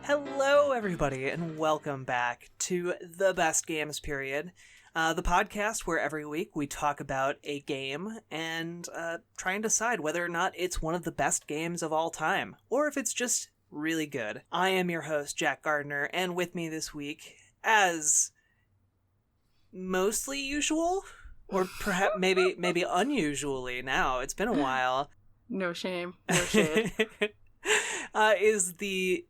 Hello, everybody, and welcome back to The Best Games Period, the podcast where every week we talk about a game and try and decide whether or not it's one of the best games of all time, or if it's just really good. I am your host, Jack Gardner, and with me this week, as mostly usual, or perhaps maybe unusually now, it's been a while. No shame, no shade. Is the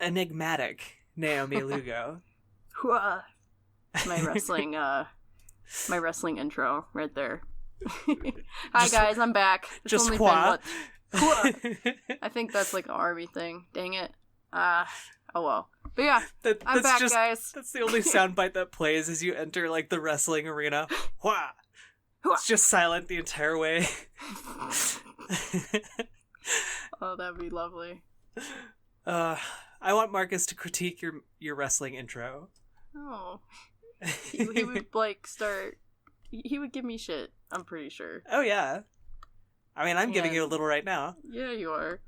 enigmatic Naomi Lugo. my wrestling intro right there. Hi guys, I'm back. It's just only hua. I think that's like an army thing. Dang it. Oh well. But yeah, I'm back, guys. That's the only soundbite that plays as you enter like the wrestling arena. Hua. It's just silent the entire way. Oh, that'd be lovely. I want Marcus to critique your wrestling intro. Oh. He would like start. He would give me shit, I'm pretty sure. Oh yeah. I mean, I'm giving you a little right now. Yeah, you are.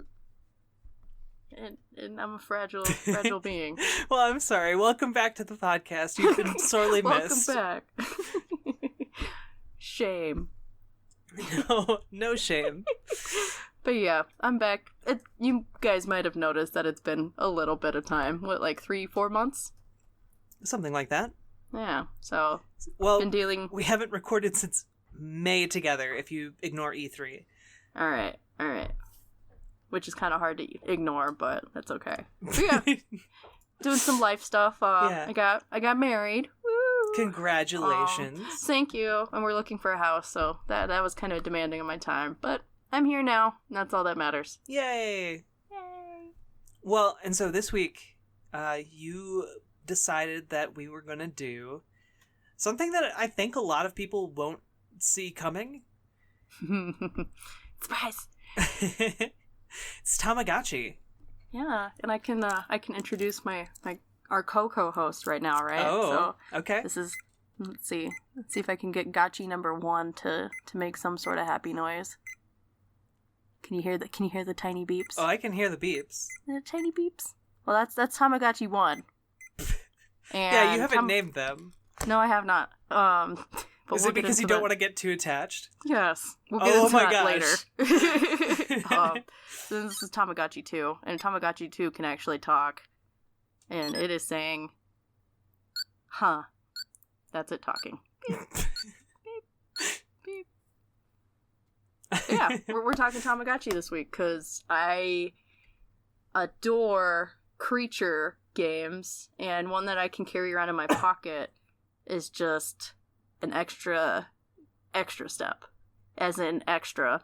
And I'm a fragile being. Well, I'm sorry. Welcome back to the podcast. You've been sorely missed. Welcome back. Shame. No shame. But yeah, I'm back. You guys might have noticed that it's been a little bit of time. What, like 3-4 months? Something like that. Yeah, so... Well, been dealing... we haven't recorded since May together, if you ignore E3. Alright. Which is kind of hard to ignore, but that's okay. But yeah, doing some life stuff. Yeah. I got married. Woo! Congratulations. Thank you. And we're looking for a house, so that was kind of demanding of my time. But I'm here now, and that's all that matters. Yay! Well, and so this week, you decided that we were going to do something that I think a lot of people won't see coming. Surprise! It's Tamagotchi. Yeah, and I can introduce our co-host right now, right? Oh, so, okay. This is let's see if I can get Gotchi number 1 to make some sort of happy noise. Can you hear the tiny beeps? Oh, I can hear the beeps. The tiny beeps. Well, that's Tamagotchi 1. Yeah, you haven't named them. No, I have not. But Is it because you don't want to get too attached? Yes. We'll get into that later. So this is Tamagotchi 2, and Tamagotchi 2 can actually talk. And it is saying, huh. That's it talking. Beep. Beep. Beep. Yeah, we're talking Tamagotchi this week, because I adore creature games, and one that I can carry around in my pocket is just an extra step. As in extra.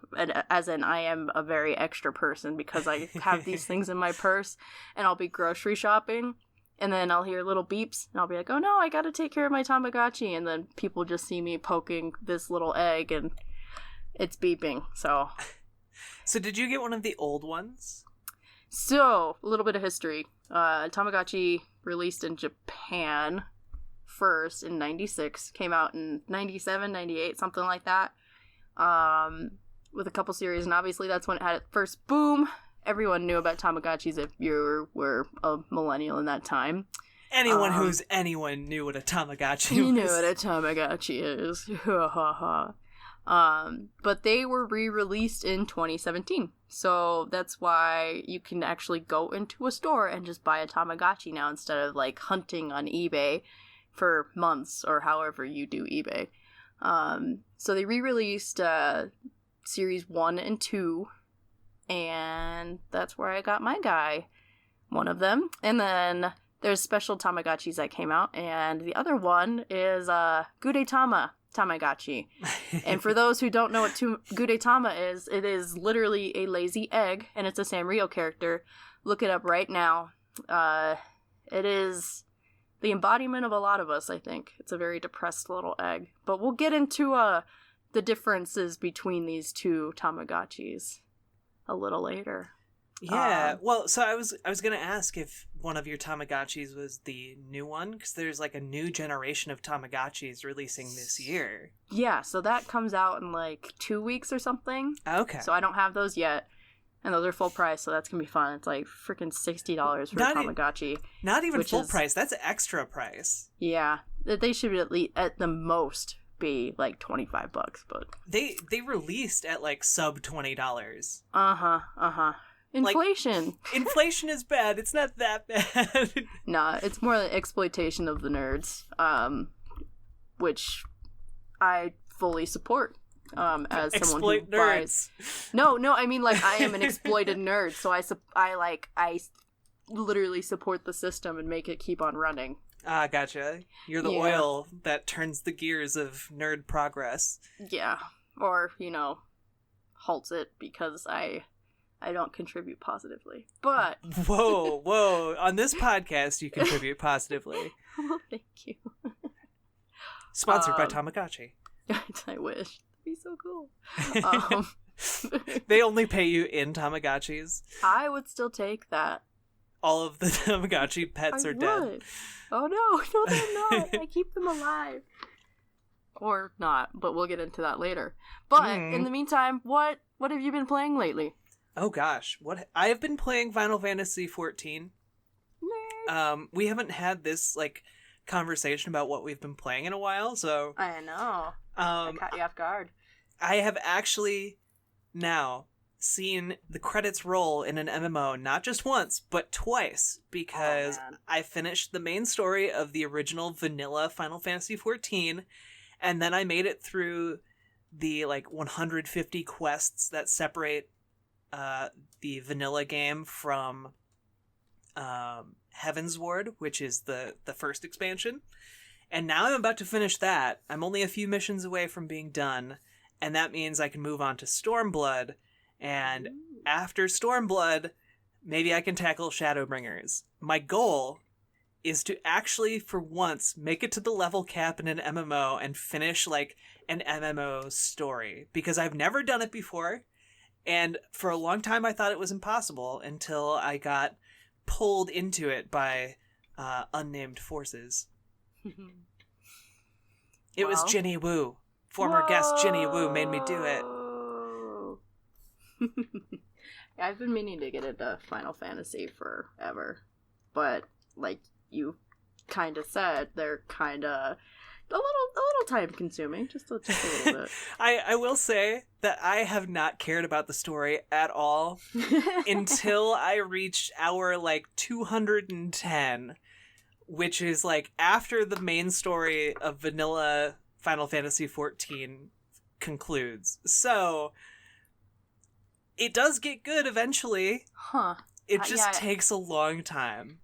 As in I am a very extra person because I have these things in my purse and I'll be grocery shopping and then I'll hear little beeps and I'll be like, oh no, I gotta take care of my Tamagotchi, and then people just see me poking this little egg and it's beeping, so. So did you get one of the old ones? So, a little bit of history. Tamagotchi released in Japan first in 96, came out in 97, 98, something like that, with a couple series, and obviously that's when it had its first boom. Everyone knew about Tamagotchis if you were a millennial in that time. Anyone knew what a Tamagotchi was. You knew what a Tamagotchi is. But they were re-released in 2017. So that's why you can actually go into a store and just buy a Tamagotchi now instead of like hunting on eBay for months or however you do eBay. So they re-released series 1 and 2, and that's where I got my guy. One of them. And then there's special Tamagotchis that came out, and the other one is Gudetama Tamagotchi. And for those who don't know what Gudetama is, it is literally a lazy egg, and it's a Sanrio character. Look it up right now. It is the embodiment of a lot of us, I think. It's a very depressed little egg. But we'll get into the differences between these two Tamagotchis a little later. Yeah, well, so I was gonna ask if one of your Tamagotchis was the new one, because there's like a new generation of Tamagotchis releasing this year. Yeah, so that comes out in like 2 weeks or something. Okay. So I don't have those yet. And those are full price, so that's gonna be fun. It's like freaking $60 for a Tamagotchi. Not even full price. That's extra price. Yeah, they should at least at the most be like $25, but they released at like sub $20. Inflation. Like, inflation is bad. It's not that bad. Nah, it's more the exploitation of the nerds, which I fully support. As someone who buys. No, I mean like I am an exploited nerd, so I literally support the system and make it keep on running. Ah, gotcha. You're the oil that turns the gears of nerd progress. Yeah, or halts it because I don't contribute positively. But whoa! On this podcast, you contribute positively. Well, thank you. Sponsored by Tamagotchi. I wish. Be so cool. They only pay you in Tamagotchis. I would still take that. All of the Tamagotchi pets are dead. Oh no, they're not. I keep them alive. Or not, but we'll get into that later. But in the meantime, what have you been playing lately? Oh gosh, I have been playing Final Fantasy XIV. We haven't had this conversation about what we've been playing in a while, so I know. I caught you off guard. I have actually now seen the credits roll in an MMO not just once, but twice, because I finished the main story of the original vanilla Final Fantasy XIV, and then I made it through the 150 quests that separate the vanilla game from Heavensward, which is the first expansion. And now I'm about to finish that. I'm only a few missions away from being done, and that means I can move on to Stormblood, and after Stormblood, maybe I can tackle Shadowbringers. My goal is to actually, for once, make it to the level cap in an MMO and finish, an MMO story, because I've never done it before, and for a long time I thought it was impossible until I got pulled into it by unnamed forces. It was Ginny Wu. Former guest Ginny Wu made me do it. I've been meaning to get into Final Fantasy forever. But, like you kind of said, they're kind of a little time consuming. Just a little bit. I will say that I have not cared about the story at all until I reached hour 210. Which is after the main story of vanilla Final Fantasy XIV concludes. So it does get good eventually. Huh. It just takes a long time.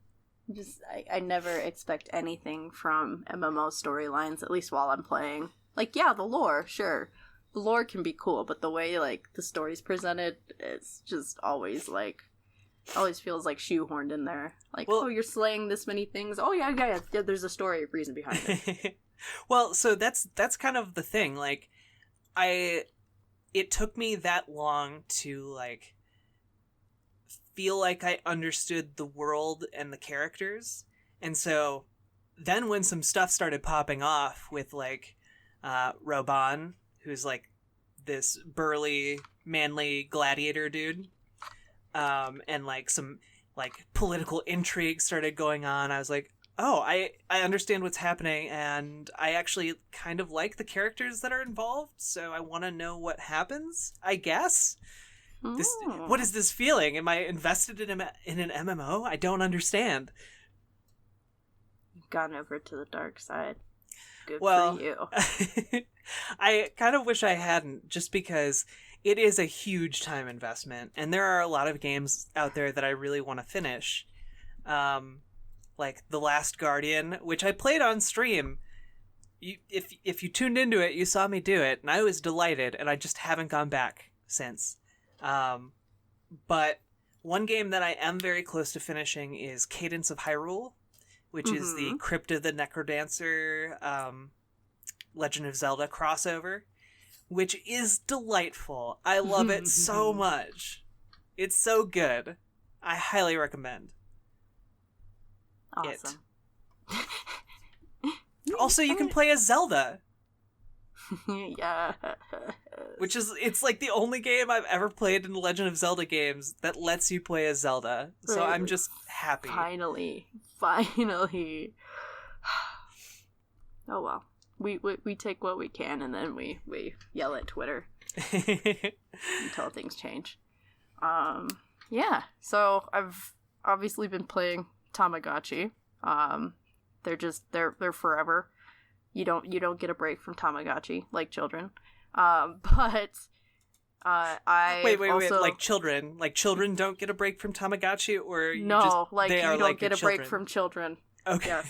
I never expect anything from MMO storylines, at least while I'm playing. The lore, sure. The lore can be cool, but the way the story's presented, it's just always always feels shoehorned in there. You're slaying this many things. Oh yeah, there's a story reason behind it. Well, so that's kind of the thing. It took me that long to feel like I understood the world and the characters. And so then when some stuff started popping off with Roban, who's this burly, manly gladiator dude, and some political intrigue started going on, I was like, oh, I understand what's happening, and I actually kind of like the characters that are involved, so I want to know what happens, I guess. What is this feeling? Am I invested in an MMO? I don't understand. You've gone over to the dark side. Good for you. I kind of wish I hadn't, just because it is a huge time investment, and there are a lot of games out there that I really want to finish. Like The Last Guardian, which I played on stream. If you tuned into it, you saw me do it, and I was delighted, and I just haven't gone back since. But one game that I am very close to finishing is Cadence of Hyrule, which is the Crypt of the Necrodancer Legend of Zelda crossover, which is delightful. I love it so much. It's so good. I highly recommend awesome. it. Also, you can play as Zelda. Yeah. Which is, it's like the only game I've ever played in the Legend of Zelda games that lets you play as Zelda. So Right. I'm just happy. Finally. Oh well. We take what we can, and then we yell at Twitter until things change. Yeah. So I've obviously been playing Tamagotchi. They're forever. You don't get a break from Tamagotchi like children. But I wait, like children don't get a break from Tamagotchi, or you don't get a children? break from children. Okay.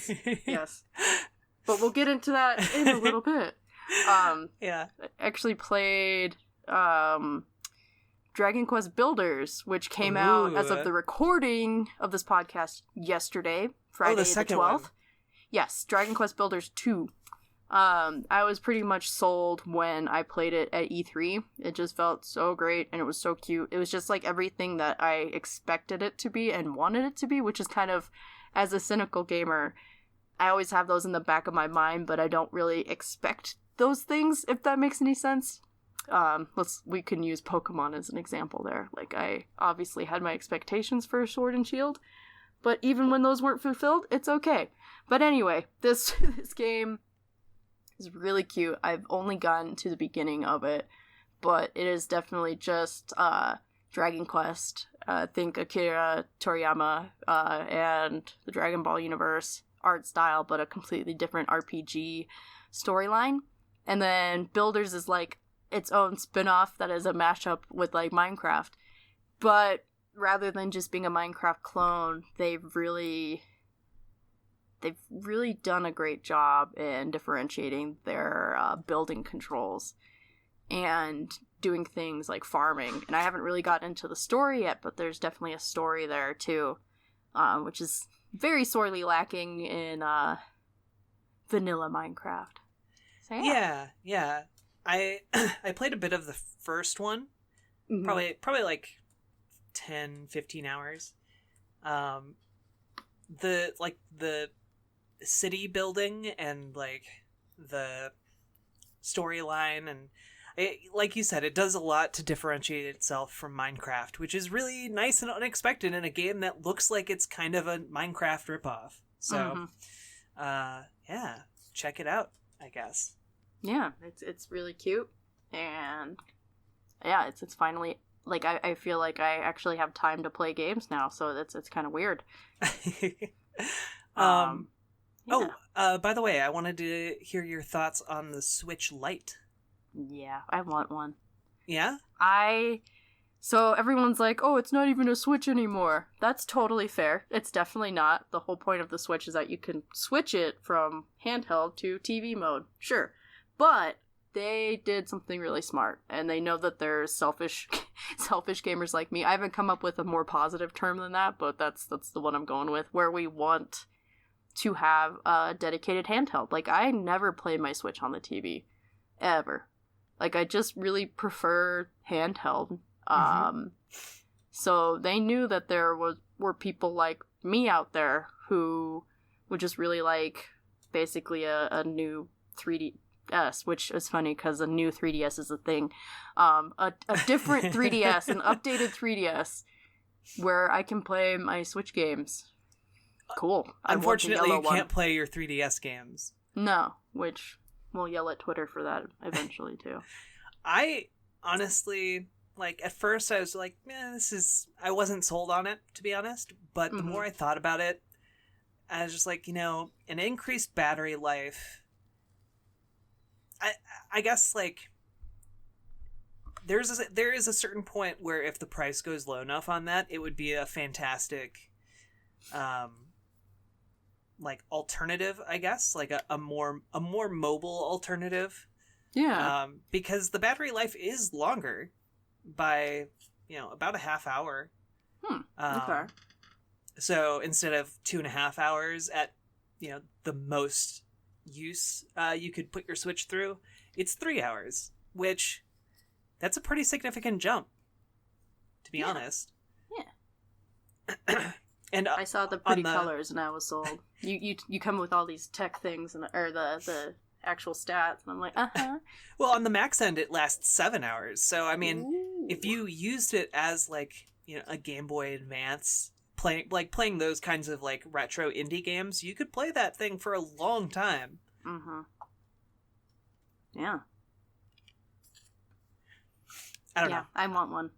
Yes. But we'll get into that in a little bit. Yeah. I actually played Dragon Quest Builders, which came out as of the recording of this podcast yesterday, Friday the 12th. One. Yes, Dragon Quest Builders 2. I was pretty much sold when I played it at E3. It just felt so great, and it was so cute. It was just like everything that I expected it to be and wanted it to be, which is kind of, as a cynical gamer, I always have those in the back of my mind, but I don't really expect those things, if that makes any sense. We can use Pokemon as an example there. Like, I obviously had my expectations for Sword and Shield, but even when those weren't fulfilled, it's okay. But anyway, this game is really cute. I've only gotten to the beginning of it, but it is definitely just Dragon Quest. Think Akira Toriyama and the Dragon Ball universe art style, but a completely different RPG storyline. And then Builders is like its own spin-off that is a mashup with like Minecraft. But rather than just being a Minecraft clone, they've really done a great job in differentiating their building controls and doing things like farming. And I haven't really gotten into the story yet, but there's definitely a story there too, which is very sorely lacking in vanilla Minecraft. So, yeah. I played a bit of the first one, probably like 10, 15 hours. The city building and like the storyline, and like you said, it does a lot to differentiate itself from Minecraft, which is really nice and unexpected in a game that looks like it's kind of a Minecraft ripoff. So, yeah, check it out, I guess. Yeah, it's really cute, and yeah, it's finally, like, I feel like I actually have time to play games now, so it's kind of weird. By the way, I wanted to hear your thoughts on the Switch Lite. Yeah, I want one. Yeah? So everyone's like, oh, it's not even a Switch anymore. That's totally fair. It's definitely not. The whole point of the Switch is that you can switch it from handheld to TV mode. Sure. But they did something really smart, and they know that there's selfish gamers like me. I haven't come up with a more positive term than that, but that's the one I'm going with, where we want to have a dedicated handheld. Like, I never play my Switch on the TV. Ever. Like, I just really prefer handheld. So they knew that there were people like me out there who would just really like basically a new 3DS, which is funny because a new 3DS is a thing. A different 3DS, an updated 3DS, where I can play my Switch games. Cool. Unfortunately, you can't play your 3DS games. No, which we'll yell at Twitter for that eventually too. I honestly, like, at first I was like, I wasn't sold on it, to be honest, but the more I thought about it, I was just like, an increased battery life, I guess, like, there is a certain point where if the price goes low enough on that, it would be a fantastic like alternative, I guess, like a more mobile alternative. Yeah. Because the battery life is longer by, about a half hour. Okay. So instead of 2.5 hours at, the most use you could put your Switch through, it's 3 hours, which that's a pretty significant jump, to be honest. Yeah. And I saw the pretty colors and I was sold. You come with all these tech things or the actual stats, and I'm like, Well, on the max end, it lasts 7 hours. So, I mean, Ooh. if you used it as, like, a Game Boy Advance, playing those kinds of, like, retro indie games, you could play that thing for a long time. Mm-hmm. Yeah. I don't know. I want one.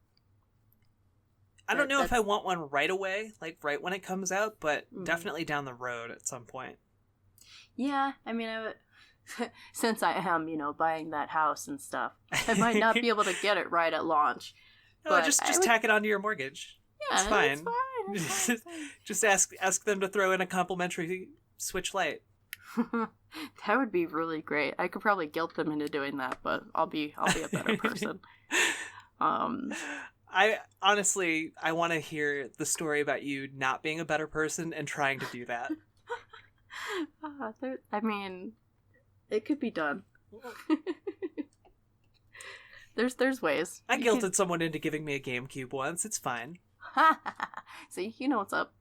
I don't know if I want one right away, like right when it comes out, but definitely down the road at some point. Yeah, I mean, since I am, buying that house and stuff, I might not be able to get it right at launch. No, just tack it onto your mortgage. Yeah, it's fine. It's fine. Just ask them to throw in a complimentary Switch Lite. That would be really great. I could probably guilt them into doing that, but I'll be a better person. I honestly, I want to hear the story about you not being a better person and trying to do that. I mean, it could be done. There's ways. I guilted someone into giving me a GameCube once. It's fine. See, you know what's up.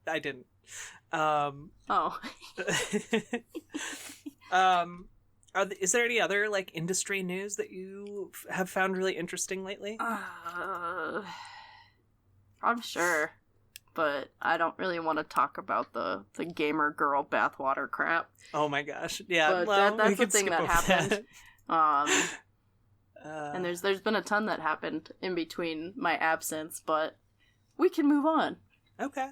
I didn't. Is there any other like industry news that you have found really interesting lately? I'm sure, but I don't really want to talk about the gamer girl bathwater crap. Oh my gosh, yeah, but well, that's the thing that happened. And there's been a ton that happened in between my absence, but we can move on. Okay.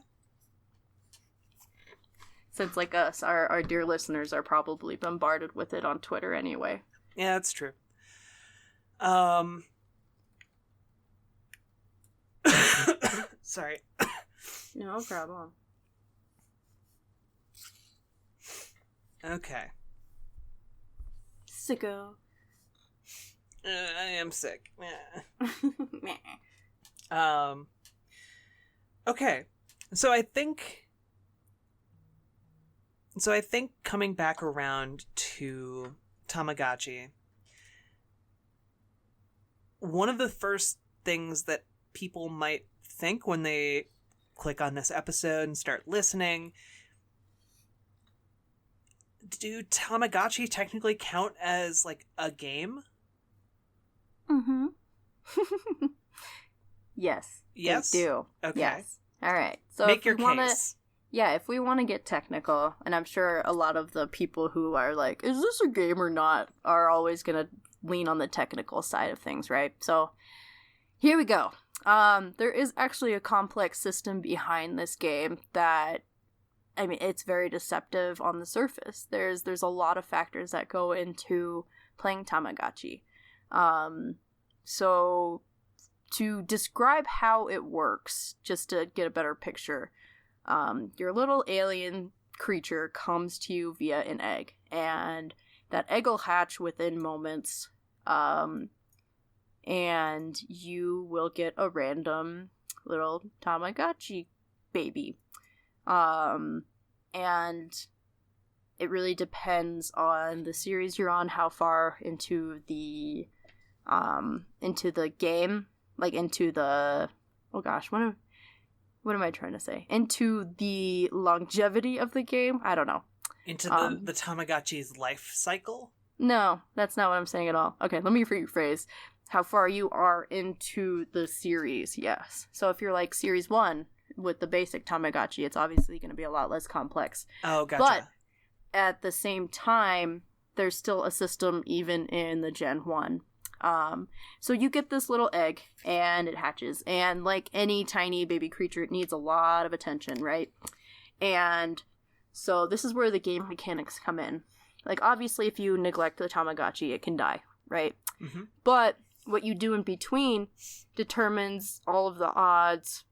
Since, like us, our dear listeners are probably bombarded with it on Twitter anyway. Yeah, that's true. Sorry. No problem. Okay. Sicko. I am sick. Okay. So I think coming back around to Tamagotchi, one of the first things that people might think when they click on this episode and start listening, do Tamagotchi technically count as like a game? Mm-hmm. Yes. Yes? They do. Okay. Yes. All right. So Make your case. Yeah, if we want to get technical, and I'm sure a lot of the people who are like, is this a game or not, are always going to lean on the technical side of things, right? So here we go. There is actually a complex system behind this game that, I mean, it's very deceptive on the surface. There's a lot of factors that go into playing Tamagotchi. So to describe how it works, just to get a better picture, your little alien creature comes to you via an egg, and that egg will hatch within moments, and you will get a random little Tamagotchi baby. And it really depends on the series you're on, how far into the game, like into the, oh gosh, what am I trying to say? Into the longevity of the game? I don't know. Into the Tamagotchi's life cycle? No, that's not what I'm saying at all. Okay, let me rephrase. How far you are into the series, yes. So if you're like Series 1 with the basic Tamagotchi, it's obviously going to be a lot less complex. Oh, gotcha. But at the same time, there's still a system even in the Gen 1. So you get this little egg, and it hatches, and like any tiny baby creature, it needs a lot of attention, right? And so this is where the game mechanics come in. Like, obviously, if you neglect the Tamagotchi, it can die, right? Mm-hmm. But what you do in between determines all of the odds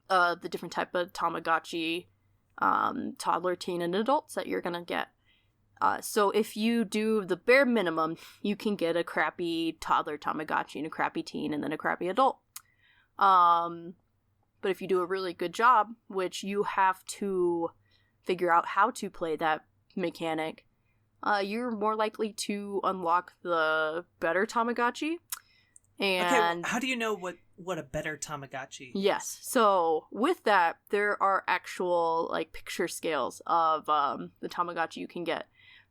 of the different type of Tamagotchi, toddler, teen, and adults that you're gonna get. So if you do the bare minimum, you can get a crappy toddler Tamagotchi and a crappy teen and then a crappy adult. But if you do a really good job, which you have to figure out how to play that mechanic, you're more likely to unlock the better Tamagotchi. And okay, well, how do you know what a better Tamagotchi is? Yes. So with that, there are actual like picture scales of the Tamagotchi you can get.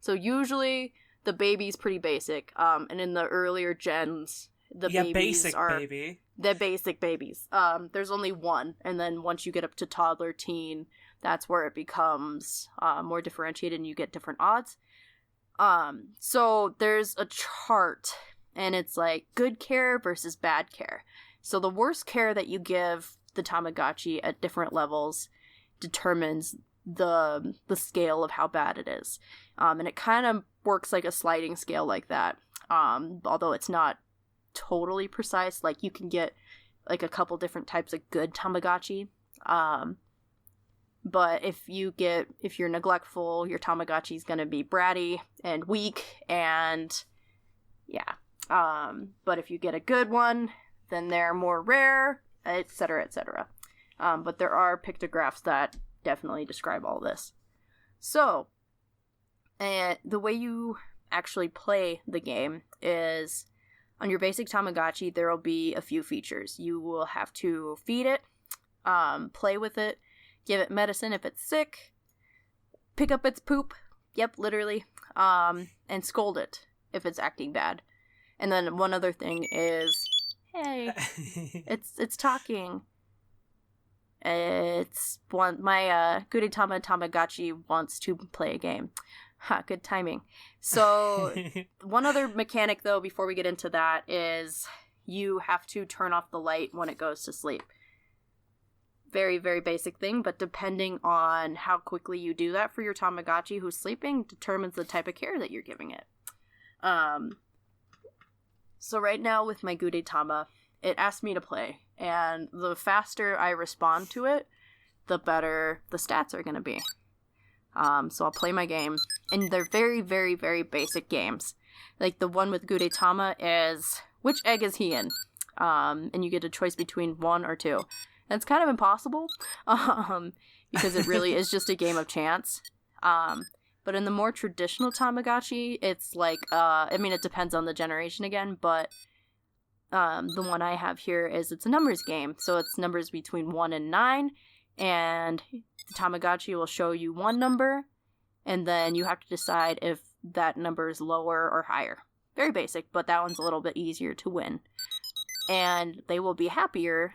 So usually the baby's pretty basic. And in the earlier gens, the babies are baby. The basic babies. There's only one, and then once you get up to toddler, teen, that's where it becomes more differentiated and you get different odds. So there's a chart, and it's like good care versus bad care. So the worst care that you give the Tamagotchi at different levels determines the scale of how bad it is. And it kind of works like a sliding scale like that. Although it's not totally precise. Like, you can get like a couple different types of good Tamagotchi. But if you're neglectful, your Tamagotchi is going to be bratty and weak, and yeah. But if you get a good one, then they're more rare, etc., etc. But there are pictographs that definitely describe all this. So, the way you actually play the game is, on your basic Tamagotchi, there will be a few features. You will have to feed it, play with it, give it medicine if it's sick, pick up its poop, yep, literally, and scold it if it's acting bad. And then one other thing is, hey, it's talking. It's one, my Gudetama Tamagotchi wants to play a game. Ha, good timing. So, one other mechanic, though, before we get into that, is you have to turn off the light when it goes to sleep. Very, very basic thing, but depending on how quickly you do that for your Tamagotchi who's sleeping determines the type of care that you're giving it. So right now with my Gudetama, it asks me to play, and the faster I respond to it, the better the stats are going to be. So I'll play my game, and they're very, very, very basic games. Like, the one with Gudetama is, which egg is he in? And you get a choice between 1 or 2. That's kind of impossible, because it really is just a game of chance. But in the more traditional Tamagotchi, it's like, it depends on the generation again, but the one I have here is, it's a numbers game. So it's numbers between 1 and 9, and the Tamagotchi will show you one number, and then you have to decide if that number is lower or higher. Very basic, but that one's a little bit easier to win. And they will be happier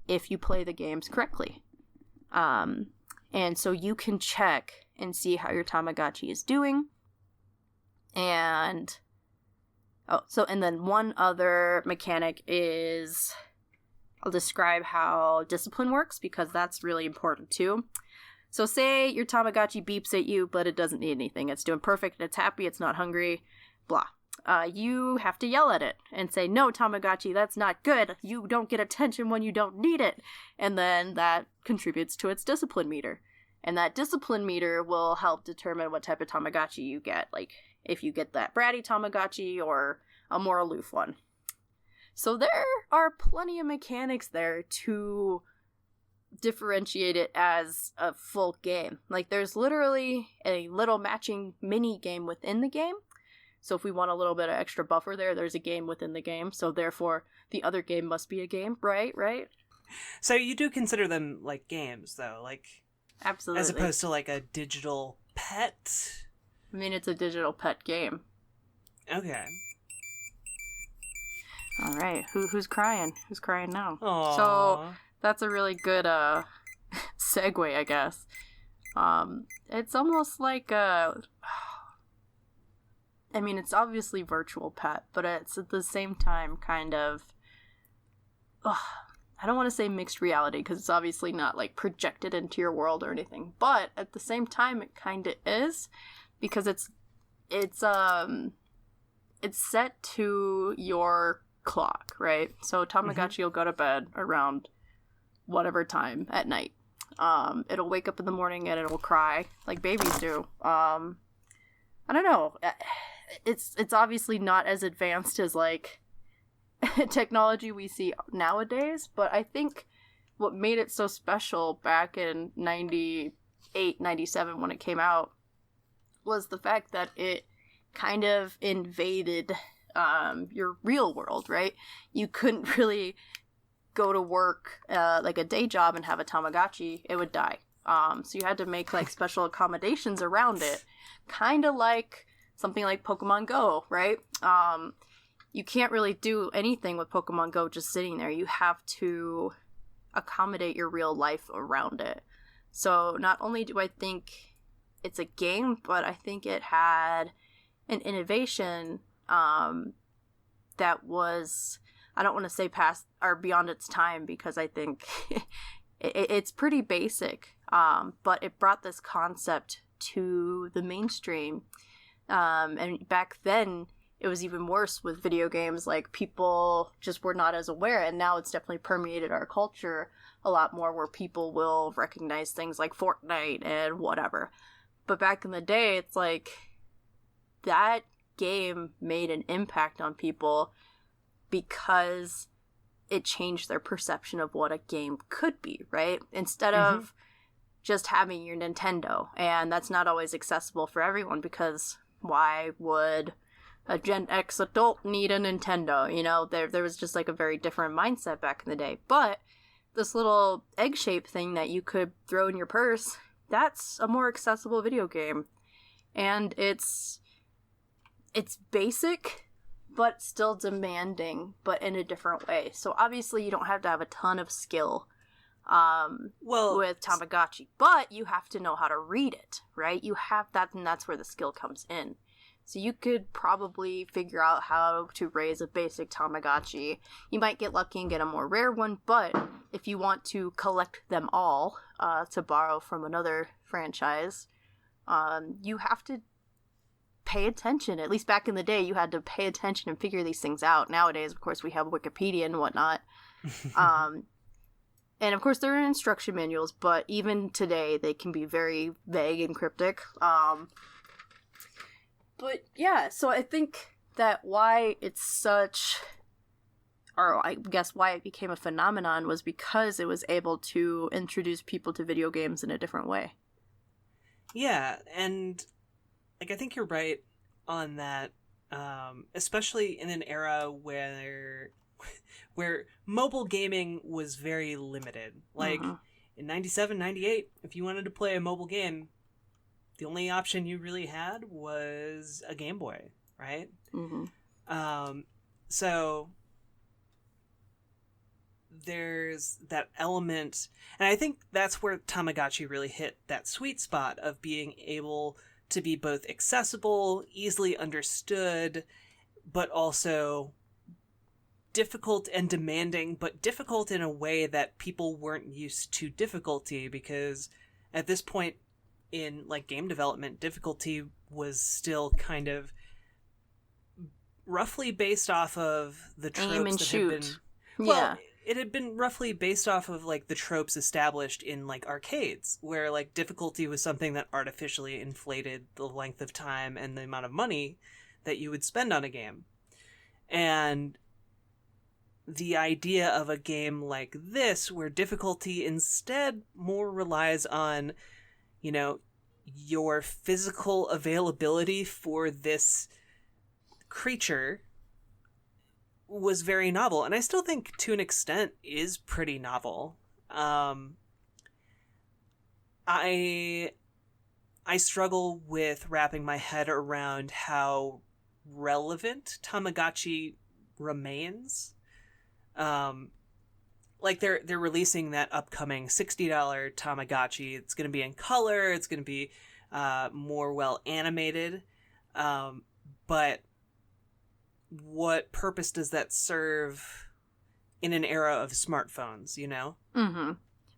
if you play the games correctly. And so you can check and see how your Tamagotchi is doing. And then one other mechanic is, I'll describe how discipline works, because that's really important too. So say your Tamagotchi beeps at you, but it doesn't need anything. It's doing perfect, it's happy, it's not hungry, blah. You have to yell at it and say, no, Tamagotchi, that's not good. You don't get attention when you don't need it. And then that contributes to its discipline meter. And that discipline meter will help determine what type of Tamagotchi you get. Like, if you get that bratty Tamagotchi or a more aloof one. So there are plenty of mechanics there to differentiate it as a full game. Like, there's literally a little matching mini game within the game. So if we want a little bit of extra buffer there's a game within the game. So therefore, the other game must be a game, right? So you do consider them like games, though, like, absolutely, as opposed to like a digital pet. I mean, it's a digital pet game. Okay. All right. Who's crying? Who's crying now? Aww. So that's a really good segue, I guess. It's almost like it's obviously virtual pet, but it's at the same time kind of, I don't want to say mixed reality, because it's obviously not like projected into your world or anything, but at the same time it kind of is, because it's set to your clock, right? So Tamagotchi will go to bed around whatever time at night. It'll wake up in the morning and it'll cry like babies do. I don't know. It's obviously not as advanced as like technology we see nowadays, but I think what made it so special back in 98, 97 when it came out was the fact that it kind of invaded your real world, right? You couldn't really go to work like a day job and have a Tamagotchi. It would die. So you had to make like special accommodations around it, kind of like something like Pokemon Go, right? You can't really do anything with Pokemon Go just sitting there. You have to accommodate your real life around it. So not only do I think it's a game, but I think it had an innovation that was, I don't want to say past or beyond its time, because I think it's pretty basic, but it brought this concept to the mainstream. And back then, it was even worse with video games. Like, people just were not as aware, and now it's definitely permeated our culture a lot more, where people will recognize things like Fortnite and whatever. But back in the day, it's like, that game made an impact on people because it changed their perception of what a game could be, right? Instead of just having your Nintendo. And that's not always accessible for everyone, because why would a Gen X adult need a Nintendo? You know, there was just like a very different mindset back in the day. But this little egg-shaped thing that you could throw in your purse, that's a more accessible video game. And it's basic, but still demanding, but in a different way. So obviously you don't have to have a ton of skill with Tamagotchi, but you have to know how to read it, right? You have that, and that's where the skill comes in. So you could probably figure out how to raise a basic Tamagotchi. You might get lucky and get a more rare one, but if you want to collect them all, to borrow from another franchise, you have to pay attention. At least back in the day, you had to pay attention and figure these things out. Nowadays, of course, we have Wikipedia and whatnot. And of course, there are instruction manuals, but even today, they can be very vague and cryptic. But yeah, so I think that why it's such, or I guess why it became a phenomenon, was because it was able to introduce people to video games in a different way. Yeah, and like, I think you're right on that, especially in an era where mobile gaming was very limited. Like, in 97, 98, if you wanted to play a mobile game, the only option you really had was a Game Boy, right? So there's that element, and I think that's where Tamagotchi really hit that sweet spot of being able to be both accessible, easily understood, but also difficult and demanding, but difficult in a way that people weren't used to difficulty, because at this point in like game development, difficulty was still kind of roughly based off of the tropes aim and that shoot. had been, well, it had been roughly based off of like the tropes established in like arcades, where like difficulty was something that artificially inflated the length of time and the amount of money that you would spend on a game. And the idea of a game like this, where difficulty instead more relies on, you know, your physical availability for this creature, was very novel. And I still think, to an extent, is pretty novel. I struggle with wrapping my head around how relevant Tamagotchi remains. Like, they're releasing that upcoming $60 Tamagotchi. It's going to be in color. It's going to be more well animated. But what purpose does that serve in an era of smartphones, you know?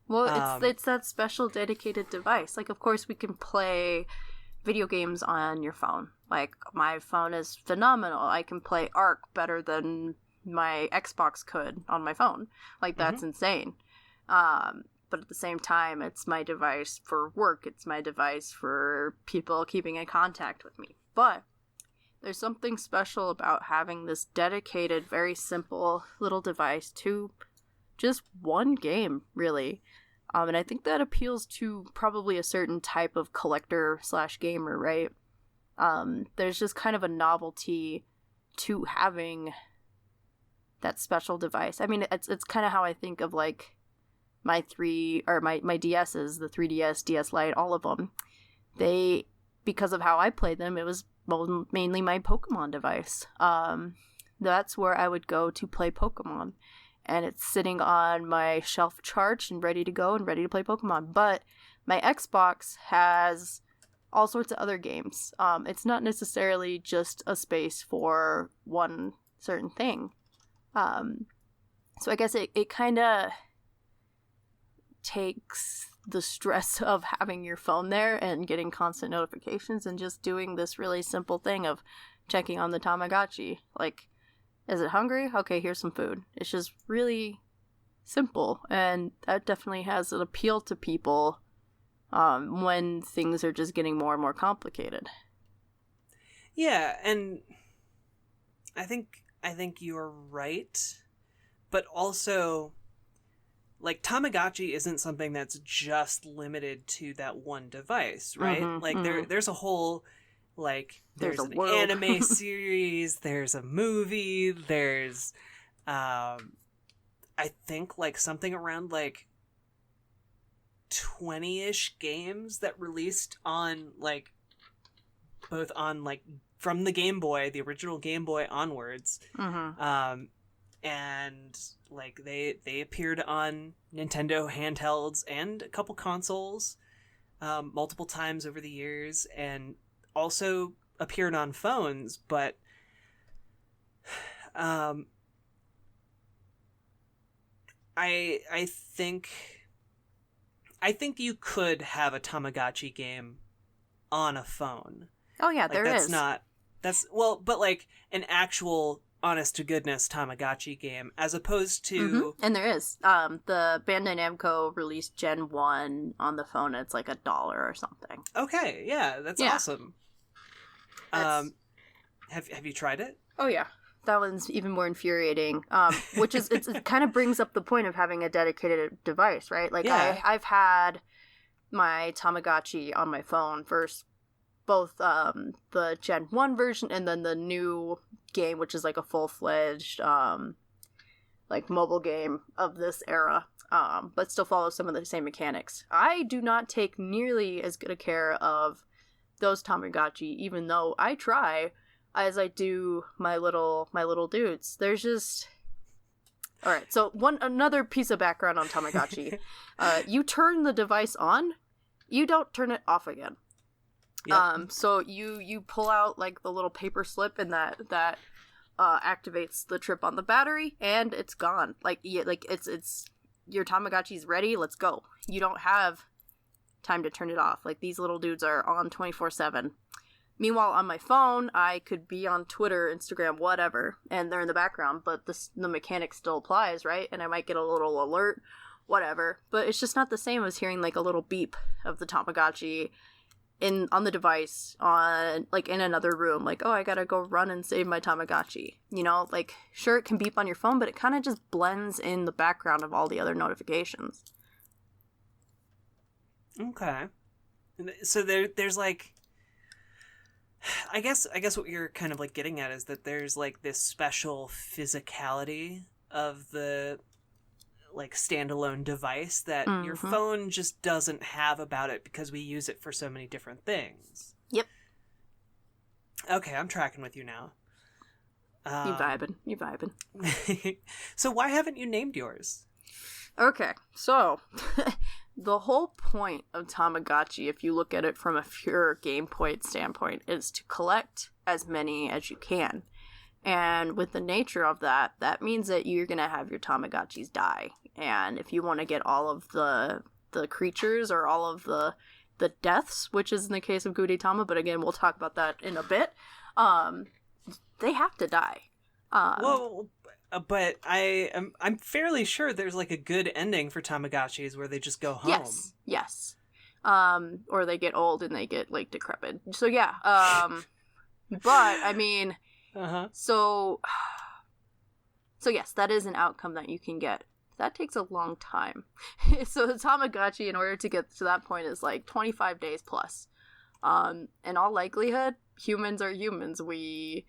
Well, it's that special dedicated device. Like, of course, we can play video games on your phone. Like, my phone is phenomenal. I can play Ark better than my Xbox could on my phone. Like, that's insane. But at the same time, it's my device for work. It's my device for people keeping in contact with me. But there's something special about having this dedicated, very simple little device to just one game, really. And I think that appeals to probably a certain type of collector / gamer, right? There's just kind of a novelty to having that special device. I mean, it's kind of how I think of like my DSs, the 3DS, DS Lite, all of them. They, because of how I played them, it was mainly my Pokemon device. That's where I would go to play Pokemon. And it's sitting on my shelf charged and ready to go and ready to play Pokemon. But my Xbox has all sorts of other games. It's not necessarily just a space for one certain thing. So I guess it kind of takes the stress of having your phone there and getting constant notifications and just doing this really simple thing of checking on the Tamagotchi. Like, is it hungry? Okay, here's some food. It's just really simple, and that definitely has an appeal to people when things are just getting more and more complicated. Yeah, and I think you're right, but also, like, Tamagotchi isn't something that's just limited to that one device, right? Mm-hmm, like, there's a whole, like, there's an world. anime series, there's a movie, there's, I think, like, something around, like, 20-ish games that released on, like, both on, like, from the Game Boy, the original Game Boy onwards. Mm-hmm. And, like, they appeared on Nintendo handhelds and a couple consoles multiple times over the years, and also appeared on phones, but I think you could have a Tamagotchi game on a phone. Oh yeah, Like, there that's is. but like an actual honest to goodness Tamagotchi game, as opposed to And there is. The Bandai Namco released Gen 1 on the phone. It's like $1 or something. Okay, yeah, that's awesome. Have you tried it? Oh yeah, that one's even more infuriating. Which is it kind of brings up the point of having a dedicated device, right? Like I've had my Tamagotchi on my phone first, both the Gen 1 version and then the new game, which is like a full-fledged like mobile game of this era, but still follows some of the same mechanics. I do not take nearly as good a care of those Tamagotchi, even though I try, as I do my little dudes. There's just... Alright, so another piece of background on Tamagotchi. You turn the device on, you don't turn it off again. Yep. So you pull out like the little paper slip, and that activates the trip on the battery, and it's gone. Like it's your Tamagotchi's ready. Let's go. You don't have time to turn it off. Like, these little dudes are on 24/7. Meanwhile, on my phone, I could be on Twitter, Instagram, whatever, and they're in the background, but the mechanic still applies, right? And I might get a little alert, whatever. But it's just not the same as hearing like a little beep of the Tamagotchi on the device, on like in another room, like, oh, I gotta go run and save my Tamagotchi. You know, like, sure, it can beep on your phone, but it kind of just blends in the background of all the other notifications. Okay. So there's like, I guess what you're kind of like getting at is that there's like this special physicality of the like standalone device that your phone just doesn't have about it, because we use it for so many different things. Yep. Okay, I'm tracking with you now. You vibing. So why haven't you named yours? Okay, so the whole point of Tamagotchi, if you look at it from a pure game point standpoint, is to collect as many as you can. And with the nature of that, that means that you're going to have your Tamagotchis die. And if you want to get all of the creatures or all of the deaths, which is in the case of Gudetama, but again, we'll talk about that in a bit, they have to die. Well, but I'm fairly sure there's like a good ending for Tamagotchis where they just go home. Yes. Or they get old and they get like decrepit. So yeah. But I mean, so yes, that is an outcome that you can get. That takes a long time. So the Tamagotchi, in order to get to that point, is like 25 days plus. In all likelihood, humans are humans. We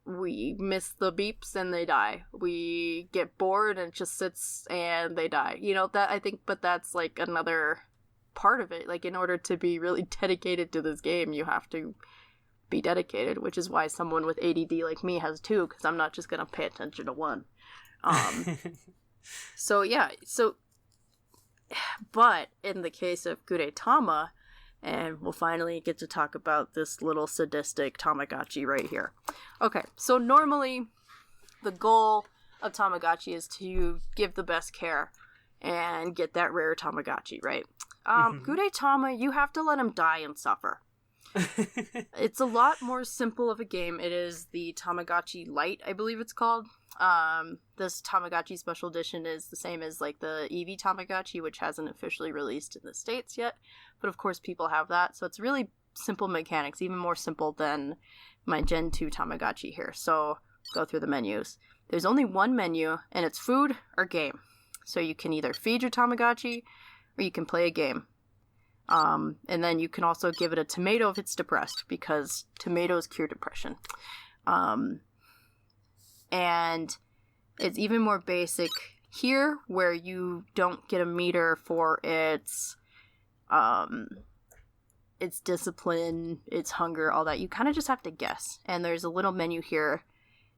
miss the beeps and they die. We get bored and it just sits and they die. You know, that I think, but that's like another part of it. Like, in order to be really dedicated to this game, you have to be dedicated, which is why someone with ADD like me has two, because I'm not just going to pay attention to one. But in the case of Gudetama, and we'll finally get to talk about this little sadistic Tamagotchi right here. Okay, so normally the goal of Tamagotchi is to give the best care and get that rare Tamagotchi, right? Gudetama, you have to let him die and suffer. It's a lot more simple of a game. It is the Tamagotchi Lite, I believe it's called. This Tamagotchi Special Edition is the same as like the Eevee Tamagotchi, which hasn't officially released in the States yet, but of course people have that, so it's really simple mechanics, even more simple than my Gen 2 Tamagotchi here. So go through the menus. There's only one menu, and it's food or game. So you can either feed your Tamagotchi or you can play a game. And then you can also give it a tomato if it's depressed, because tomatoes cure depression. And it's even more basic here, where you don't get a meter for its discipline, its hunger, all that. You kind of just have to guess. And there's a little menu here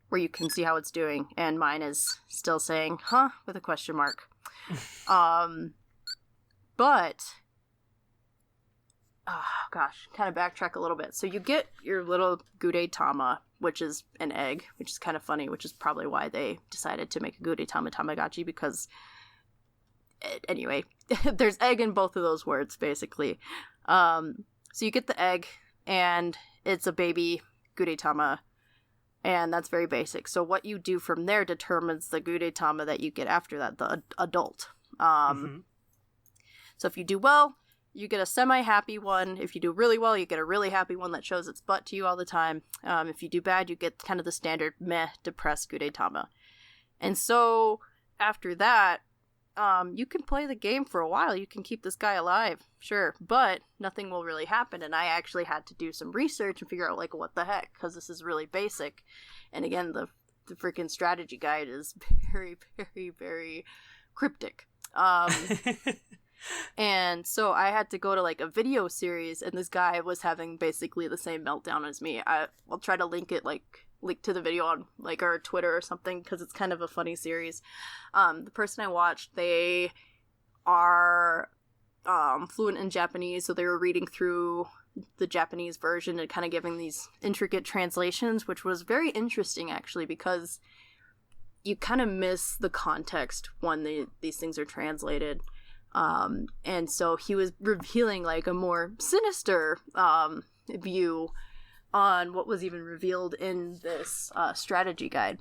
where you can see how it's doing. And mine is still saying, huh, with a question mark. But, oh gosh, kind of backtrack a little bit. So you get your little Gudetama, which is an egg, which is kind of funny, which is probably why they decided to make a Gudetama Tamagotchi, because, anyway, there's egg in both of those words, basically. So you get the egg, and it's a baby Gudetama, and that's very basic. So what you do from there determines the Gudetama that you get after that, the adult. So if you do well, you get a semi-happy one. If you do really well, you get a really happy one that shows its butt to you all the time. If you do bad, you get kind of the standard meh, depressed Gudetama. And so after that, you can play the game for a while. You can keep this guy alive, sure, but nothing will really happen. And I actually had to do some research and figure out, like, what the heck, because this is really basic. And again, the freaking strategy guide is very, very, very cryptic. And so I had to go to like a video series, and this guy was having basically the same meltdown as me. I'll try to link to the video on like our Twitter or something, because it's kind of a funny series. The person I watched, they are fluent in Japanese, so they were reading through the Japanese version and kind of giving these intricate translations, which was very interesting actually, because you kind of miss the context when these things are translated. And so he was revealing like a more sinister view on what was even revealed in this strategy guide.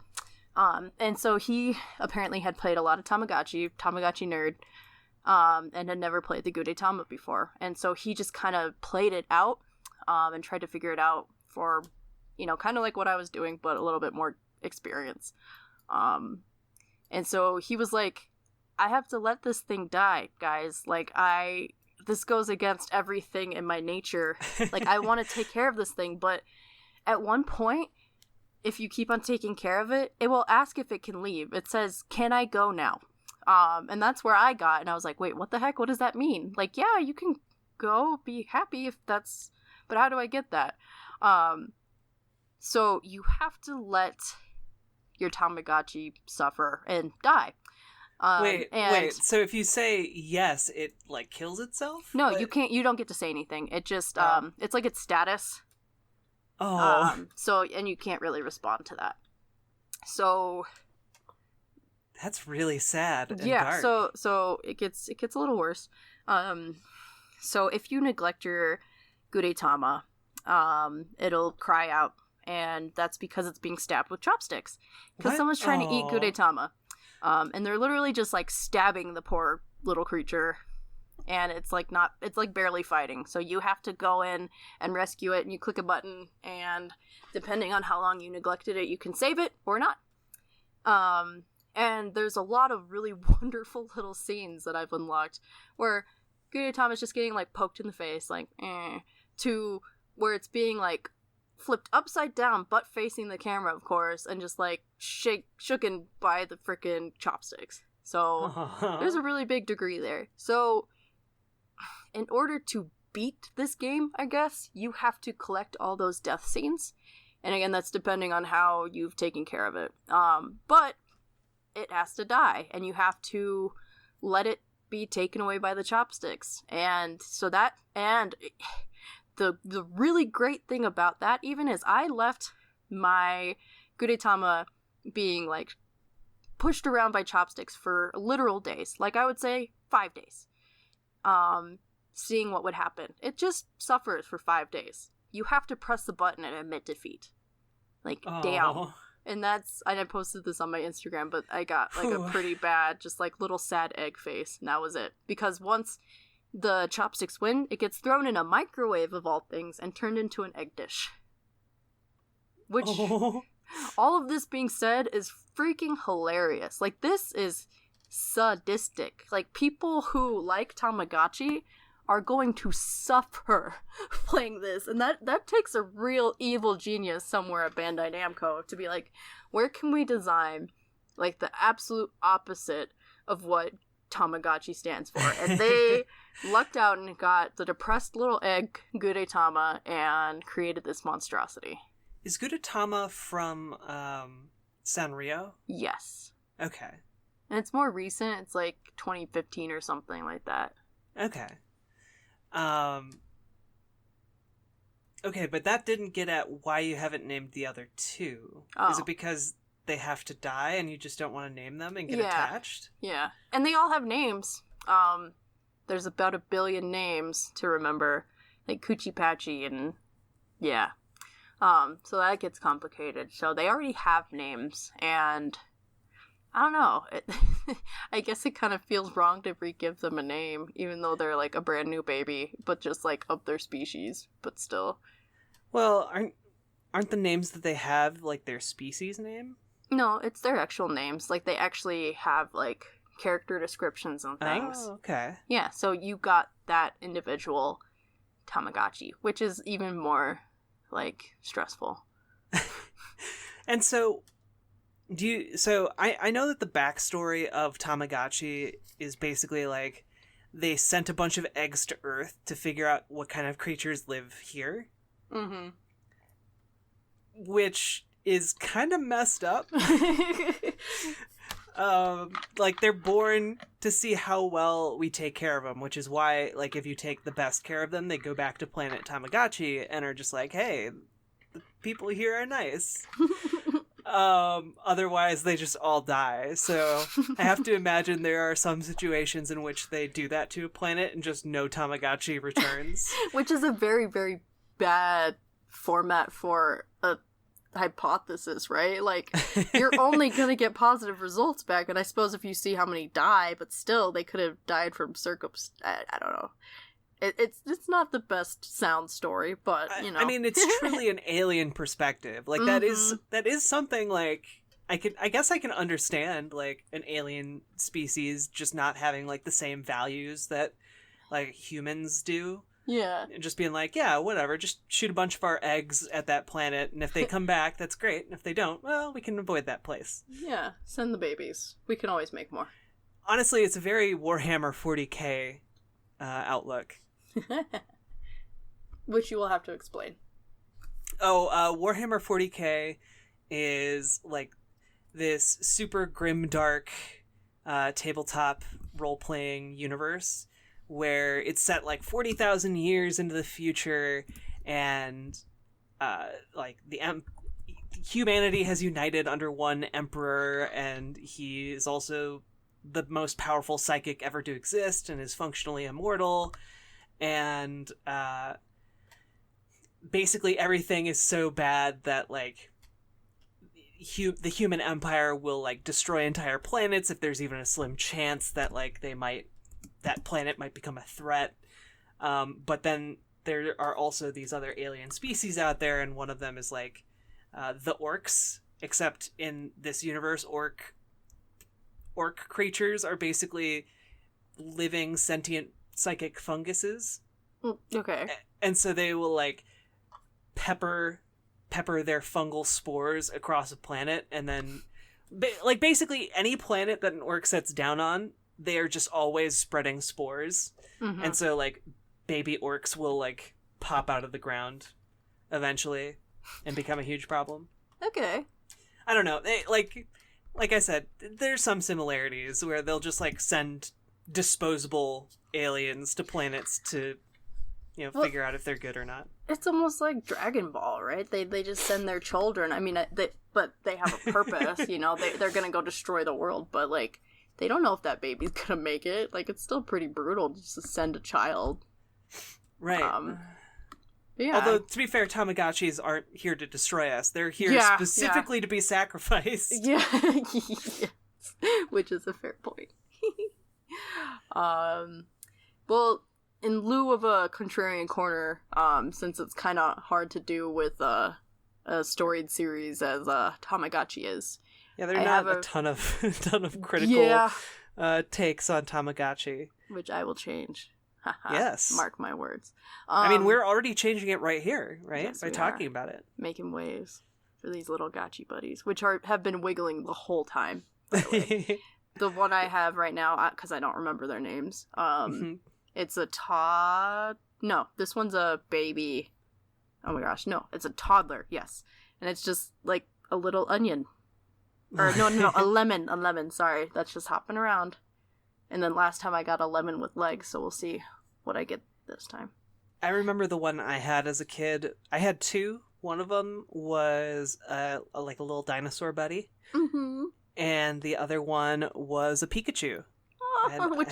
And so he apparently had played a lot of Tamagotchi nerd, and had never played the Gudetama before. And so he just kind of played it out and tried to figure it out for, kind of like what I was doing, but a little bit more experience. And so he was like, I have to let this thing die, guys. Like, this goes against everything in my nature. Like, I want to take care of this thing, but at one point, if you keep on taking care of it, it will ask if it can leave. It says, can I go now? And that's where I got, and I was like, wait, what the heck? What does that mean? Like, yeah, you can go, be happy if that's, but how do I get that? So you have to let your Tamagotchi suffer and die. Wait. So if you say yes, it like kills itself? No, you can't. You don't get to say anything. It just it's like its status. Oh. So and you can't really respond to that. So that's really sad. And yeah. dark. So it gets a little worse. So if you neglect your Gudetama, it'll cry out, and that's because it's being stabbed with chopsticks. Because someone's trying to eat Gudetama. And they're literally just like stabbing the poor little creature, and it's like barely fighting. So you have to go in and rescue it, and you click a button, and depending on how long you neglected it, you can save it or not. And there's a lot of really wonderful little scenes that I've unlocked where Gudetama is just getting like poked in the face, like to where it's being like flipped upside down, butt facing the camera, of course, and just like shooken by the frickin' chopsticks. So there's a really big degree there. So in order to beat this game, I guess, you have to collect all those death scenes. And again, that's depending on how you've taken care of it. But it has to die, and you have to let it be taken away by the chopsticks. And so that, and the really great thing about that even is I left my Gudetama being like pushed around by chopsticks for literal days. Like I would say 5 days. Seeing what would happen. It just suffers for 5 days. You have to press the button and admit defeat. Like, damn. And I posted this on my Instagram, but I got like a pretty bad, just like little sad egg face, and that was it. Because once the chopsticks win, it gets thrown in a microwave of all things and turned into an egg dish. Which, all of this being said, is freaking hilarious. Like, this is sadistic. Like, people who like Tamagotchi are going to suffer playing this, and that takes a real evil genius somewhere at Bandai Namco to be like, where can we design like the absolute opposite of what Tamagotchi stands for? And they lucked out and got the depressed little egg Gudetama and created this monstrosity. Is Gudetama from Sanrio? Yes. Okay. And it's more recent. It's like 2015 or something like that. Okay. Okay, but that didn't get at why you haven't named the other two. Oh. Is it because they have to die and you just don't want to name them and get attached? Yeah. And they all have names. There's about 1 billion names to remember. Like Coochie Patchy and... yeah. So that gets complicated. So they already have names, and... I don't know. I guess it kind of feels wrong to re-give them a name, even though they're like a brand new baby, but just like of their species, but still. Well, aren't the names that they have like their species name? No, it's their actual names. Like they actually have like character descriptions and things. Oh, okay. Yeah, so you got that individual Tamagotchi, which is even more like stressful. And so... I know that the backstory of Tamagotchi is basically like they sent a bunch of eggs to Earth to figure out what kind of creatures live here. Mm-hmm. Which is kind of messed up. Like they're born to see how well we take care of them, which is why, like, if you take the best care of them, they go back to planet Tamagotchi and are just like, hey, the people here are nice. Otherwise they just all die. So I have to imagine there are some situations in which they do that to a planet and just no Tamagotchi returns. Which is a very, very bad format for a hypothesis, right? Like, you're only gonna get positive results back, and I suppose if you see how many die, but still, they could have died from I don't know. It's not the best sound story, but, you know. I mean, it's truly an alien perspective. Like, that is something, like, I guess I can understand, like, an alien species just not having, like, the same values that, like, humans do. Yeah. And just being like, yeah, whatever, just shoot a bunch of our eggs at that planet, and if they come back, that's great. And if they don't, well, we can avoid that place. Yeah, send the babies. We can always make more. Honestly, it's a very Warhammer 40k outlook. Which you will have to explain. Warhammer 40k is like this super grimdark tabletop role-playing universe where it's set like 40,000 years into the future, and like humanity has united under one emperor, and he is also the most powerful psychic ever to exist and is functionally immortal. And basically everything is so bad that, like, the human empire will, like, destroy entire planets if there's even a slim chance that, like, that planet might become a threat. But then there are also these other alien species out there, and one of them is, like, the orcs, except in this universe, orc creatures are basically living sentient psychic funguses. Okay. And so they will, like, pepper their fungal spores across a planet, and then like basically any planet that an orc sets down on, they are just always spreading spores. Mm-hmm. And so, like, baby orcs will like pop out of the ground eventually and become a huge problem. Okay. I don't know. Like I said, there's some similarities where they'll just like send disposable aliens to planets to, figure out if they're good or not. It's almost like Dragon Ball, right? They just send their children. I mean, but they have a purpose, they're gonna go destroy the world, but like, they don't know if that baby's gonna make it. Like, it's still pretty brutal just to send a child. Right. Yeah. Although, to be fair, Tamagotchis aren't here to destroy us. They're here specifically to be sacrificed. Yeah. Yes. Which is a fair point. Well, in lieu of a contrarian corner, since it's kind of hard to do with a storied series as Tamagotchi is. Yeah, there are not a ton of critical takes on Tamagotchi. Which I will change. Yes. Mark my words. I mean, we're already changing it right here, right? Yes, by talking about it. Making waves for these little gotchi buddies, which have been wiggling the whole time, by the way. The one I have right now, because I don't remember their names, it's a No, this one's a baby. Oh my gosh, no, it's a toddler, yes. And it's just like a little onion. Or no, a lemon, sorry. That's just hopping around. And then last time I got a lemon with legs, so we'll see what I get this time. I remember the one I had as a kid. I had two. One of them was like a little dinosaur buddy. Mm-hmm. And the other one was a Pikachu. Which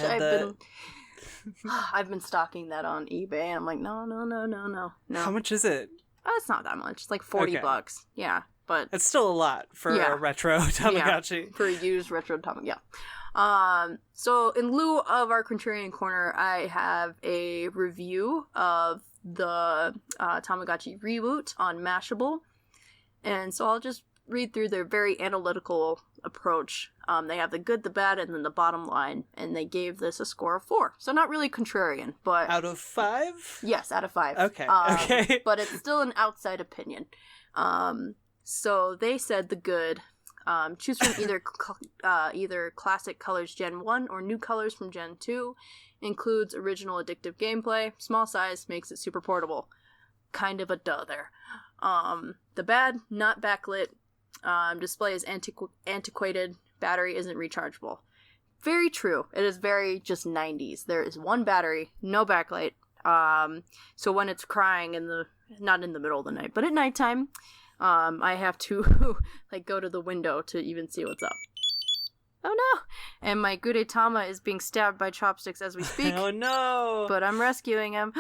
I've been stalking that on eBay, and I'm like, no. How much is it? Oh, it's not that much. It's like $40. Yeah, but it's still a lot for a retro Tamagotchi. Yeah, for a used retro Tamagotchi. Yeah. So in lieu of our contrarian corner, I have a review of the Tamagotchi reboot on Mashable, and so I'll just read through their very analytical approach. They have the good, the bad, and then the bottom line, and they gave this a score of 4. So not really contrarian, but out of 5? Yes, out of 5. Okay. Okay. But it's still an outside opinion. So they said the good. Choose from either classic colors Gen 1 or new colors from Gen 2. Includes original addictive gameplay. Small size makes it super portable. Kind of a duh there. The bad, not backlit. Display is antiquated. Battery isn't rechargeable. Very true. It is very just 90s. There is one battery, no backlight. So when it's crying not in the middle of the night, but at nighttime, I have to like go to the window to even see what's up. Oh no! And my Gudetama is being stabbed by chopsticks as we speak. Oh no! But I'm rescuing him.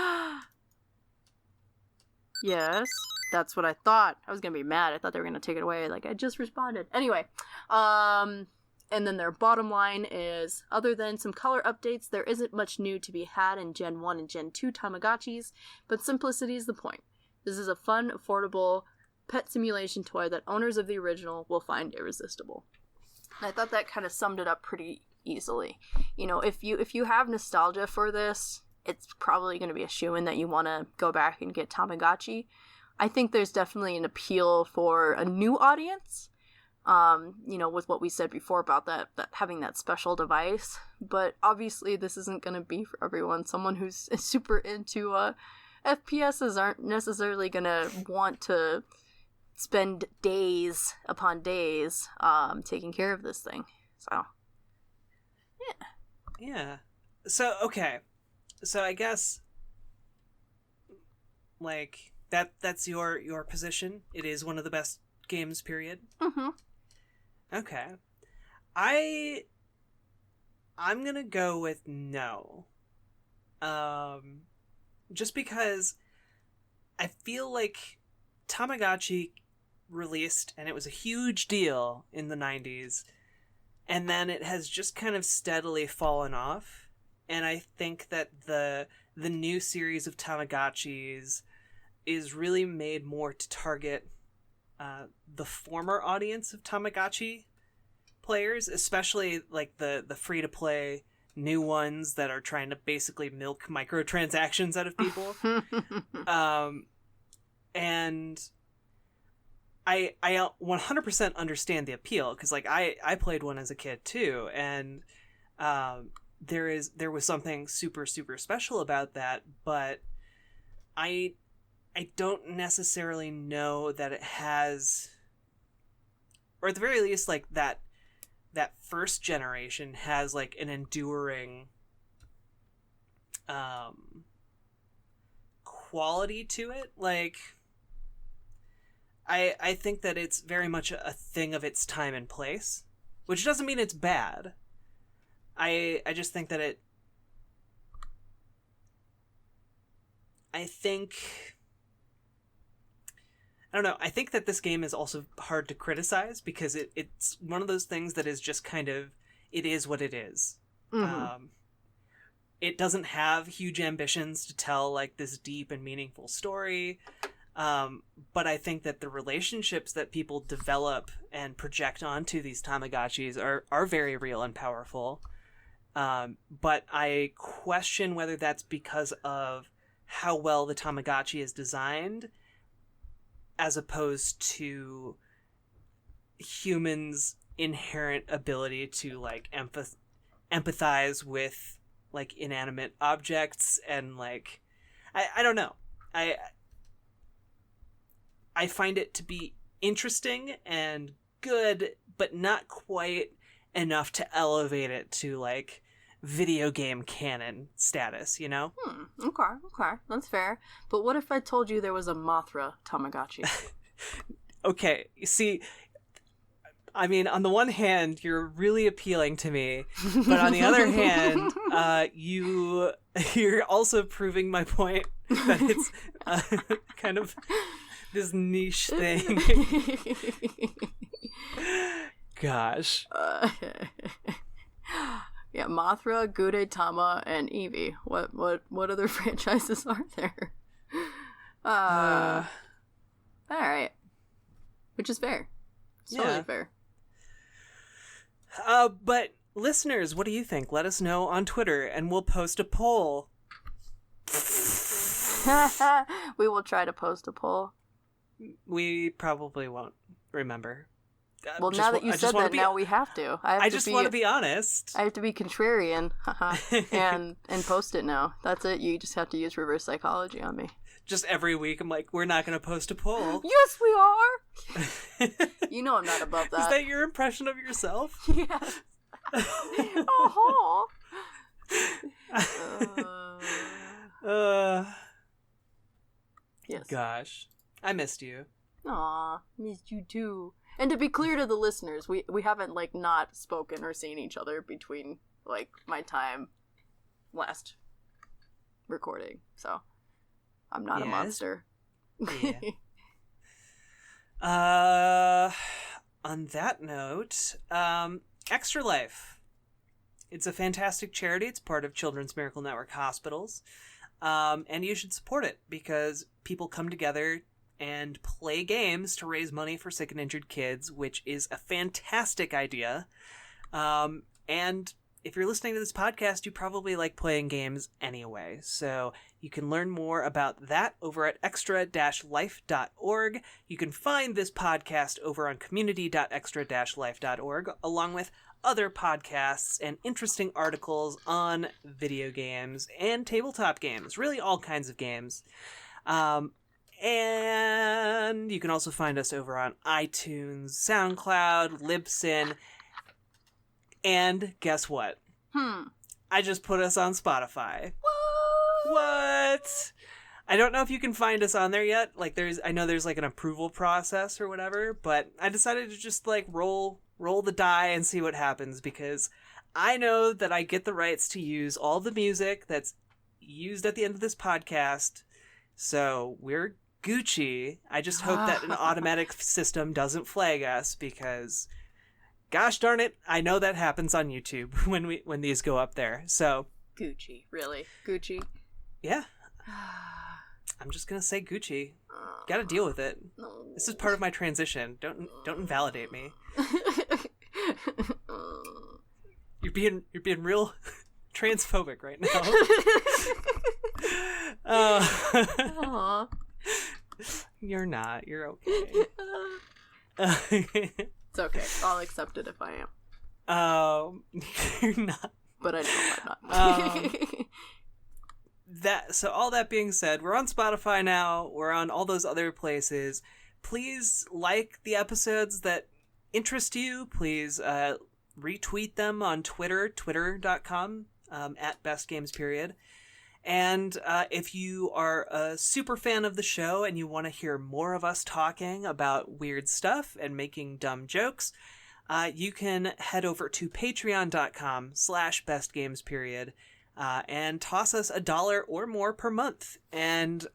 Yes, that's what I thought. I was gonna be mad. I thought they were gonna take it away. Like, I just responded. Anyway, and then their bottom line is, other than some color updates, there isn't much new to be had in Gen 1 and Gen 2 Tamagotchis, but simplicity is the point. This is a fun, affordable pet simulation toy that owners of the original will find irresistible. And I thought that kind of summed it up pretty easily. If you have nostalgia for this, it's probably going to be a shoo-in that you want to go back and get Tamagotchi. I think there's definitely an appeal for a new audience, with what we said before about that having that special device. But obviously this isn't going to be for everyone. Someone who's super into FPSs aren't necessarily going to want to spend days upon days taking care of this thing. So, yeah. So, okay. So I guess, like, that's your position. It is one of the best games, period. Mm-hmm. Okay. I'm gonna go with no. Just because I feel like Tamagotchi released, and it was a huge deal in the 90s, and then it has just kind of steadily fallen off. And I think that the new series of Tamagotchis is really made more to target the former audience of Tamagotchi players, especially like the free-to-play new ones that are trying to basically milk microtransactions out of people. And I 100% understand the appeal, because like I played one as a kid too, and there was something super, super special about that, but I don't necessarily know that it has, or at the very least, like that first generation has like an enduring quality to it. Like I think that it's very much a thing of its time and place, which doesn't mean it's bad. I just think that I don't know. I think that this game is also hard to criticize because it's one of those things that is just kind of, it is what it is. Mm-hmm. It doesn't have huge ambitions to tell like this deep and meaningful story. But I think that the relationships that people develop and project onto these Tamagotchis are very real and powerful. But I question whether that's because of how well the Tamagotchi is designed, as opposed to humans' inherent ability to like empathize with like inanimate objects, and like I don't know. I find it to be interesting and good, but not quite enough to elevate it to like video game canon status, you know? Okay, that's fair. But what if I told you there was a Mothra Tamagotchi? Okay, you see, I mean, on the one hand, you're really appealing to me, but on the other hand, you're also proving my point that it's kind of this niche thing. Gosh. Yeah, Mothra, Gudetama, and Eevee. What other franchises are there? All right, which is fair. It's totally fair. But listeners, what do you think? Let us know on Twitter, and we'll post a poll. We will try to post a poll. We probably won't remember. Well, now that you said that, now we have to. I just want to be honest. I have to be contrarian and post it now. That's it. You just have to use reverse psychology on me. Just every week, I'm like, we're not going to post a poll. Yes, we are. You know I'm not above that. Is that your impression of yourself? Yes. Yes. Gosh. I missed you. Aw, missed you too. And to be clear to the listeners, we haven't like not spoken or seen each other between like my time last recording, so I'm not a monster. Yeah. On that note, Extra Life. It's a fantastic charity. It's part of Children's Miracle Network Hospitals. And you should support it because people come together and play games to raise money for sick and injured kids, which is a fantastic idea. And if you're listening to this podcast, you probably like playing games anyway. So you can learn more about that over at extra-life.org. You can find this podcast over on community.extra-life.org, along with other podcasts and interesting articles on video games and tabletop games, really all kinds of games. And you can also find us over on iTunes, SoundCloud, Libsyn, and guess what? I just put us on Spotify. What? I don't know if you can find us on there yet. Like, I know there's like an approval process or whatever, but I decided to just like roll the die and see what happens, because I know that I get the rights to use all the music that's used at the end of this podcast. So we're Gucci. I just hope that an automatic system doesn't flag us, because gosh darn it, I know that happens on YouTube when these go up there. So Gucci, really? Gucci? Yeah. I'm just gonna say Gucci. Gotta deal with it. No. This is part of my transition. Don't invalidate me. You're being real transphobic right now. You're not. You're okay. It's okay. I'll accept it if I am. You're not. But I know I'm not. So all that being said, we're on Spotify now. We're on all those other places. Please like the episodes that interest you. Please retweet them on Twitter, twitter.com, at bestgamesperiod. And if you are a super fan of the show and you want to hear more of us talking about weird stuff and making dumb jokes, you can head over to patreon.com/bestgamesperiod and toss us $1 or more per month. And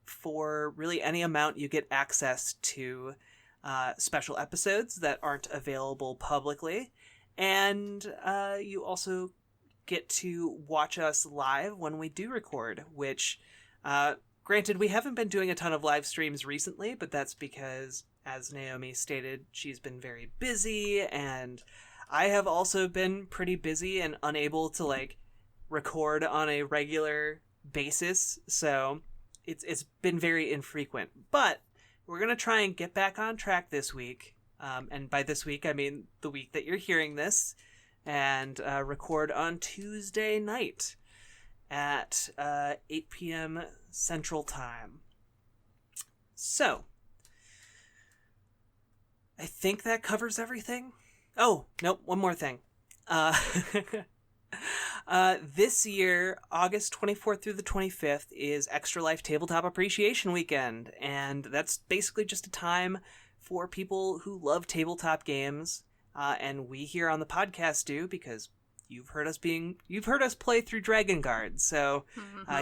for really any amount, you get access to special episodes that aren't available publicly. And you also get to watch us live when we do record, which, granted, we haven't been doing a ton of live streams recently, but that's because, as Naomi stated, she's been very busy, and I have also been pretty busy and unable to, record on a regular basis, so it's been very infrequent. But we're going to try and get back on track this week, and by this week, I mean the week that you're hearing this, and record on Tuesday night at 8 p.m. Central Time. So, I think that covers everything. Oh, nope, one more thing. This year, August 24th through the 25th, is Extra Life Tabletop Appreciation Weekend, and that's basically just a time for people who love tabletop games. And we here on the podcast do, because you've heard us play through Dragon Guard, so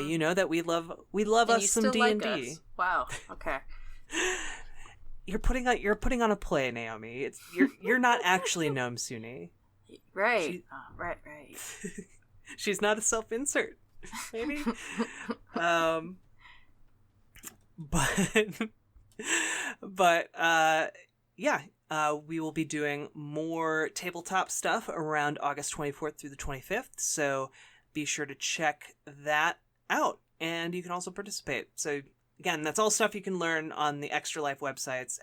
you know that we love us some D&D. Wow. Okay. You're putting on a play, Naomi. You're not actually Gnome Suni. Right. Right. She's not a self-insert, maybe. But yeah. We will be doing more tabletop stuff around August 24th through the 25th, so be sure to check that out, and you can also participate. So, again, that's all stuff you can learn on the Extra Life websites,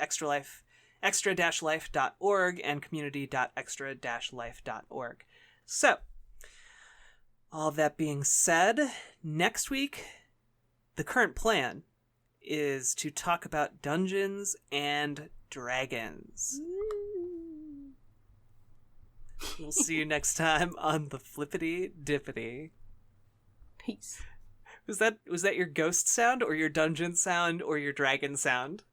extra-life.org and community.extra-life.org. So, all of that being said, next week, the current plan is to talk about Dungeons and Dragons. We'll see you next time on the Flippity Dippity. Peace. Was that your ghost sound or your dungeon sound or your dragon sound?